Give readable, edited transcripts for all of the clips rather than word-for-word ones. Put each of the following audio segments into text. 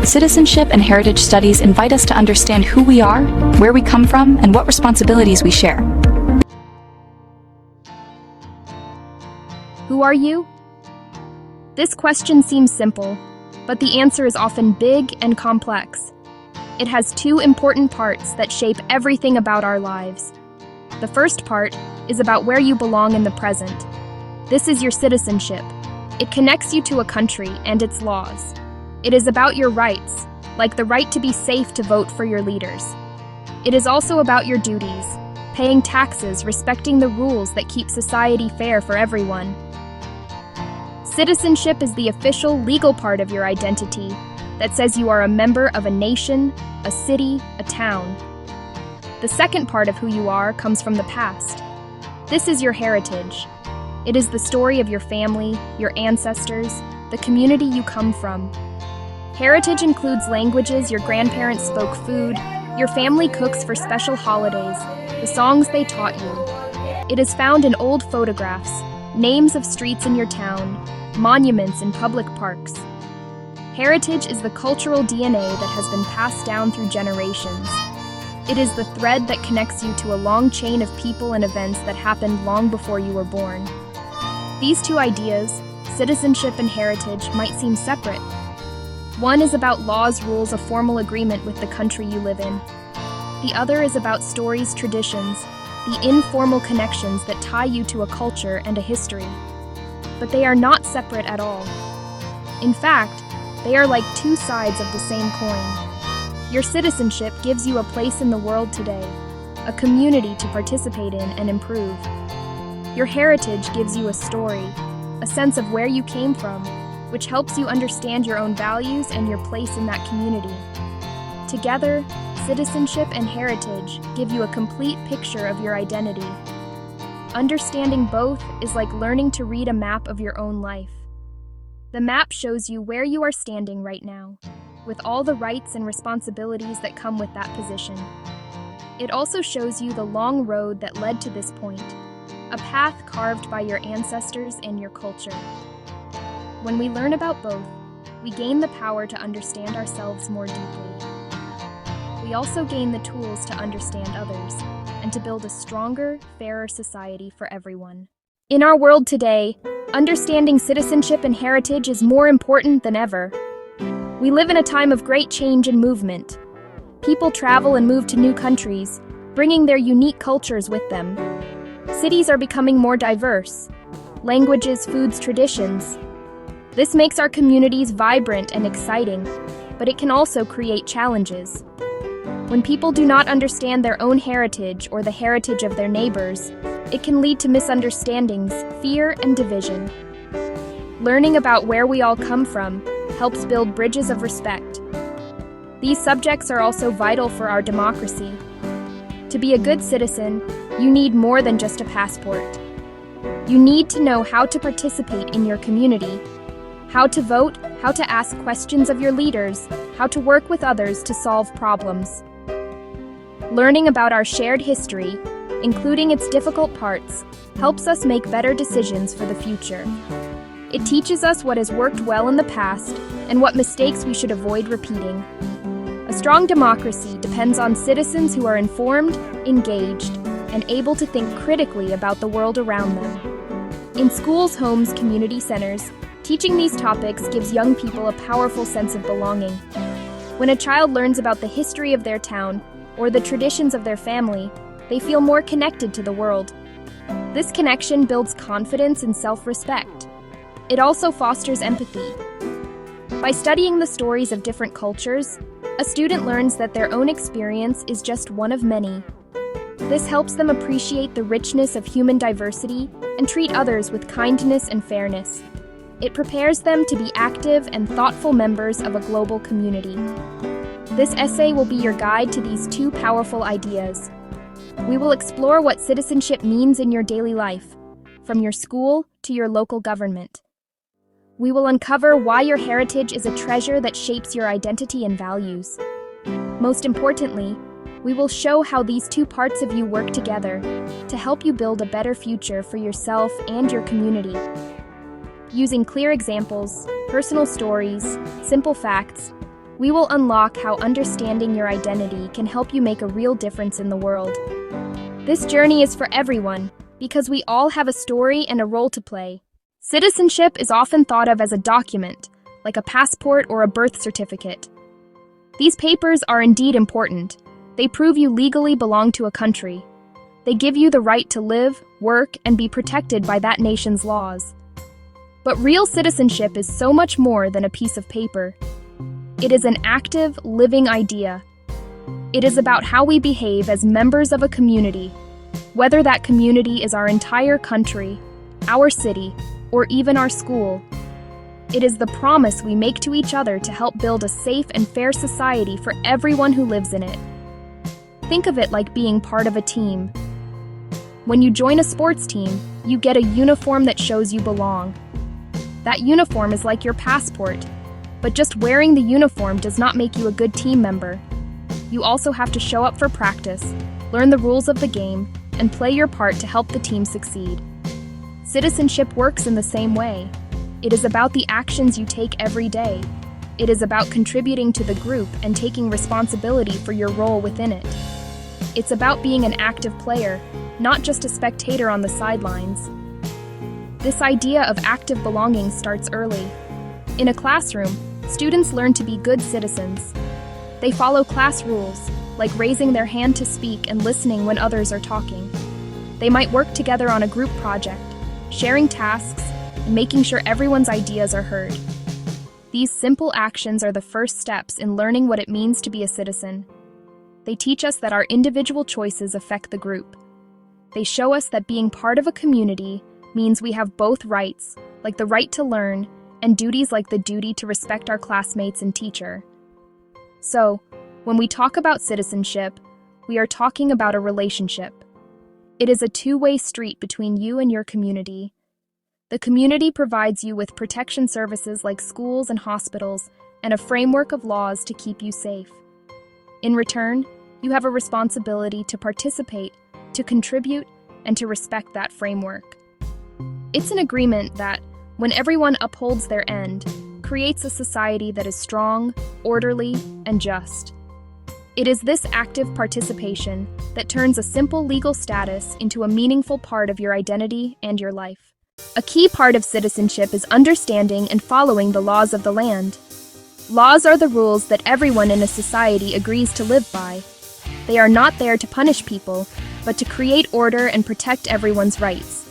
Citizenship and heritage studies invite us to understand who we are, where we come from, and what responsibilities we share. Who are you? This question seems simple, but the answer is often big and complex. It has two important parts that shape everything about our lives. The first part is about where you belong in the present. This is your citizenship. It connects you to a country and its laws. It is about your rights, like the right to be safe to vote for your leaders. It is also about your duties, paying taxes, respecting the rules that keep society fair for everyone. Citizenship is the official legal part of your identity that says you are a member of a nation, a city, a town. The second part of who you are comes from the past. This is your heritage. It is the story of your family, your ancestors, the community you come from. Heritage includes languages your grandparents spoke, food your family cooks for special holidays, the songs they taught you. It is found in old photographs, names of streets in your town, monuments in public parks. Heritage is the cultural DNA that has been passed down through generations. It is the thread that connects you to a long chain of people and events that happened long before you were born. These two ideas, citizenship and heritage, might seem separate. One is about laws, rules, a formal agreement with the country you live in. The other is about stories, traditions, the informal connections that tie you to a culture and a history. But they are not separate at all. In fact, they are like two sides of the same coin. Your citizenship gives you a place in the world today, a community to participate in and improve. Your heritage gives you a story, a sense of where you came from, which helps you understand your own values and your place in that community. Together, citizenship and heritage give you a complete picture of your identity. Understanding both is like learning to read a map of your own life. The map shows you where you are standing right now, with all the rights and responsibilities that come with that position. It also shows you the long road that led to this point, a path carved by your ancestors and your culture. When we learn about both, we gain the power to understand ourselves more deeply. We also gain the tools to understand others and to build a stronger, fairer society for everyone. In our world today, understanding citizenship and heritage is more important than ever. We live in a time of great change and movement. People travel and move to new countries, bringing their unique cultures with them. Cities are becoming more diverse. Languages, foods, traditions. This makes our communities vibrant and exciting, but it can also create challenges. When people do not understand their own heritage or the heritage of their neighbors, it can lead to misunderstandings, fear, and division. Learning about where we all come from helps build bridges of respect. These subjects are also vital for our democracy. To be a good citizen, you need more than just a passport. You need to know how to participate in your community, how to vote, how to ask questions of your leaders, how to work with others to solve problems. Learning about our shared history, including its difficult parts, helps us make better decisions for the future. It teaches us what has worked well in the past and what mistakes we should avoid repeating. A strong democracy depends on citizens who are informed, engaged, and able to think critically about the world around them. In schools, homes, community centers, teaching these topics gives young people a powerful sense of belonging. When a child learns about the history of their town or the traditions of their family, they feel more connected to the world. This connection builds confidence and self-respect. It also fosters empathy. By studying the stories of different cultures, a student learns that their own experience is just one of many. This helps them appreciate the richness of human diversity and treat others with kindness and fairness. It prepares them to be active and thoughtful members of a global community. This essay will be your guide to these two powerful ideas. We will explore what citizenship means in your daily life, from your school to your local government. We will uncover why your heritage is a treasure that shapes your identity and values. Most importantly, we will show how these two parts of you work together to help you build a better future for yourself and your community. Using clear examples, personal stories, simple facts, we will unlock how understanding your identity can help you make a real difference in the world. This journey is for everyone, because we all have a story and a role to play. Citizenship is often thought of as a document, like a passport or a birth certificate. These papers are indeed important. They prove you legally belong to a country. They give you the right to live, work, and be protected by that nation's laws. But real citizenship is so much more than a piece of paper. It is an active, living idea. It is about how we behave as members of a community, whether that community is our entire country, our city, or even our school. It is the promise we make to each other to help build a safe and fair society for everyone who lives in it. Think of it like being part of a team. When you join a sports team, you get a uniform that shows you belong. That uniform is like your passport, but just wearing the uniform does not make you a good team member. You also have to show up for practice, learn the rules of the game, and play your part to help the team succeed. Citizenship works in the same way. It is about the actions you take every day. It is about contributing to the group and taking responsibility for your role within it. It's about being an active player, not just a spectator on the sidelines. This idea of active belonging starts early. In a classroom, students learn to be good citizens. They follow class rules, like raising their hand to speak and listening when others are talking. They might work together on a group project, sharing tasks, and making sure everyone's ideas are heard. These simple actions are the first steps in learning what it means to be a citizen. They teach us that our individual choices affect the group. They show us that being part of a community means we have both rights, like the right to learn, and duties like the duty to respect our classmates and teacher. So, when we talk about citizenship, we are talking about a relationship. It is a two-way street between you and your community. The community provides you with protection services like schools and hospitals and a framework of laws to keep you safe. In return, you have a responsibility to participate, to contribute, and to respect that framework. It's an agreement that, when everyone upholds their end, creates a society that is strong, orderly, and just. It is this active participation that turns a simple legal status into a meaningful part of your identity and your life. A key part of citizenship is understanding and following the laws of the land. Laws are the rules that everyone in a society agrees to live by. They are not there to punish people, but to create order and protect everyone's rights.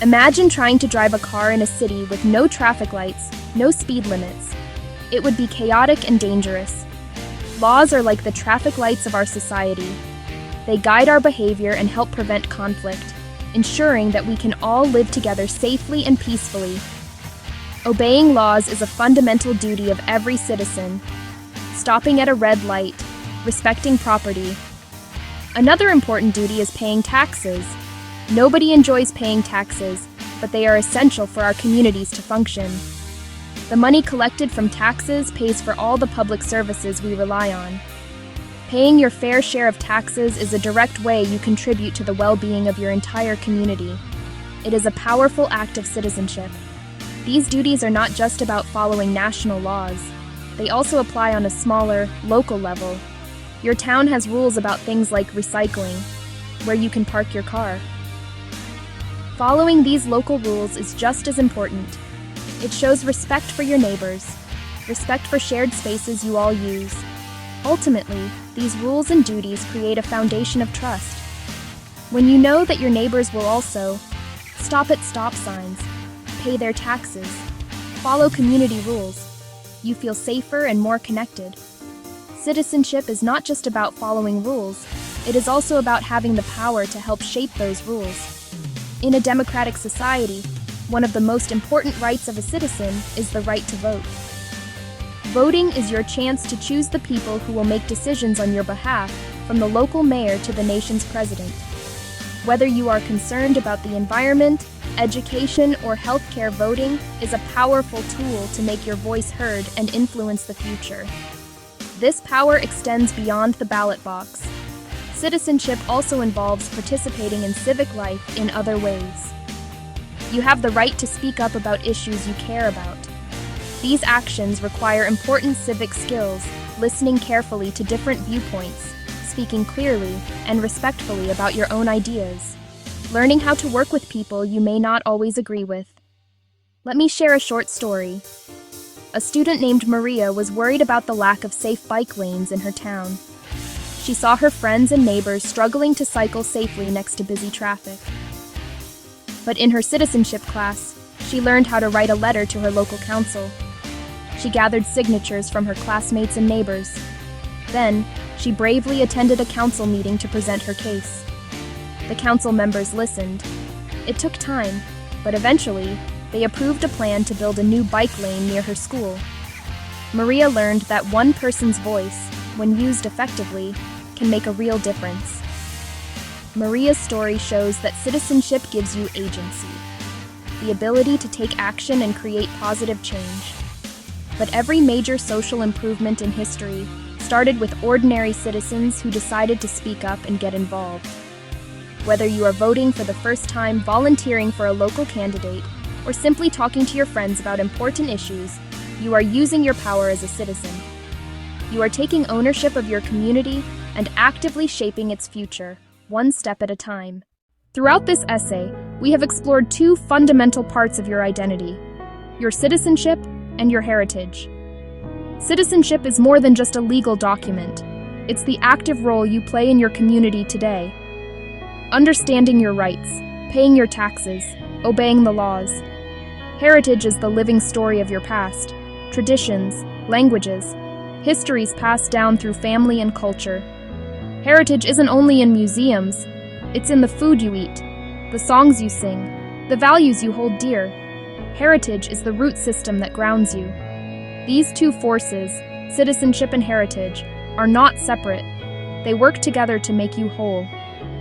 Imagine trying to drive a car in a city with no traffic lights, no speed limits. It would be chaotic and dangerous. Laws are like the traffic lights of our society. They guide our behavior and help prevent conflict, ensuring that we can all live together safely and peacefully. Obeying laws is a fundamental duty of every citizen. Stopping at a red light, respecting property. Another important duty is paying taxes. Nobody enjoys paying taxes, but they are essential for our communities to function. The money collected from taxes pays for all the public services we rely on. Paying your fair share of taxes is a direct way you contribute to the well-being of your entire community. It is a powerful act of citizenship. These duties are not just about following national laws. They also apply on a smaller, local level. Your town has rules about things like recycling, where you can park your car. Following these local rules is just as important. It shows respect for your neighbors, respect for shared spaces you all use. Ultimately, these rules and duties create a foundation of trust. When you know that your neighbors will also stop at stop signs, pay their taxes, follow community rules, you feel safer and more connected. Citizenship is not just about following rules, it is also about having the power to help shape those rules. In a democratic society, one of the most important rights of a citizen is the right to vote. Voting is your chance to choose the people who will make decisions on your behalf, from the local mayor to the nation's president. Whether you are concerned about the environment, education, or healthcare, voting is a powerful tool to make your voice heard and influence the future. This power extends beyond the ballot box. Citizenship also involves participating in civic life in other ways. You have the right to speak up about issues you care about. These actions require important civic skills, listening carefully to different viewpoints, speaking clearly and respectfully about your own ideas, learning how to work with people you may not always agree with. Let me share a short story. A student named Maria was worried about the lack of safe bike lanes in her town. She saw her friends and neighbors struggling to cycle safely next to busy traffic. But in her citizenship class, she learned how to write a letter to her local council. She gathered signatures from her classmates and neighbors. Then, she bravely attended a council meeting to present her case. The council members listened. It took time, but eventually, they approved a plan to build a new bike lane near her school. Maria learned that one person's voice, when used effectively, can make a real difference. Maria's story shows that citizenship gives you agency, the ability to take action and create positive change. But every major social improvement in history started with ordinary citizens who decided to speak up and get involved. Whether you are voting for the first time, volunteering for a local candidate, or simply talking to your friends about important issues, you are using your power as a citizen. You are taking ownership of your community and actively shaping its future, one step at a time. Throughout this essay, we have explored two fundamental parts of your identity: your citizenship and your heritage. Citizenship is more than just a legal document. It's the active role you play in your community today. Understanding your rights, paying your taxes, obeying the laws. Heritage is the living story of your past, traditions, languages, histories passed down through family and culture. Heritage isn't only in museums, it's in the food you eat, the songs you sing, the values you hold dear. Heritage is the root system that grounds you. These two forces, citizenship and heritage, are not separate. They work together to make you whole.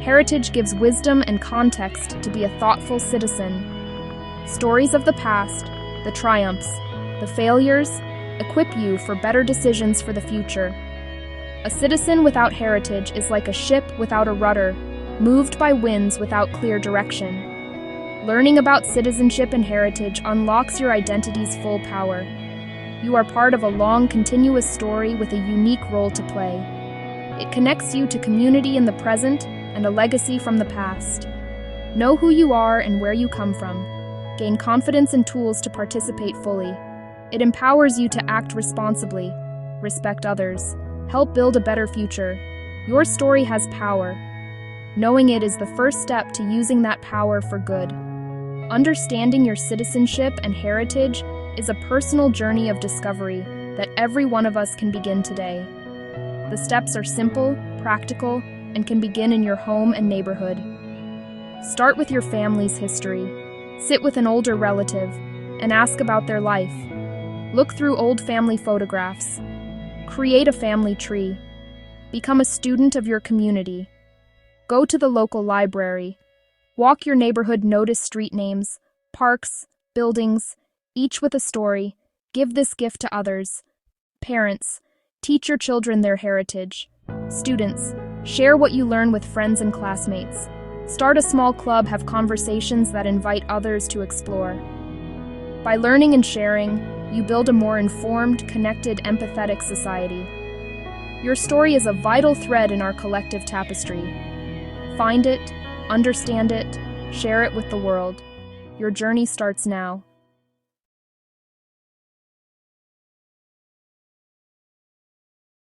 Heritage gives wisdom and context to be a thoughtful citizen. Stories of the past, the triumphs, the failures, equip you for better decisions for the future. A citizen without heritage is like a ship without a rudder, moved by winds without clear direction. Learning about citizenship and heritage unlocks your identity's full power. You are part of a long, continuous story with a unique role to play. It connects you to community in the present and a legacy from the past. Know who you are and where you come from. Gain confidence and tools to participate fully. It empowers you to act responsibly, respect others, help build a better future. Your story has power. Knowing it is the first step to using that power for good. Understanding your citizenship and heritage is a personal journey of discovery that every one of us can begin today. The steps are simple, practical, and can begin in your home and neighborhood. Start with your family's history. Sit with an older relative and ask about their life. Look through old family photographs. Create a family tree. Become a student of your community. Go to the local library. Walk your neighborhood, notice street names, parks, buildings, each with a story. Give this gift to others. Parents, teach your children their heritage. Students, share what you learn with friends and classmates. Start a small club, have conversations that invite others to explore. By learning and sharing, you build a more informed, connected, empathetic society. Your story is a vital thread in our collective tapestry. Find it, understand it, share it with the world. Your journey starts now.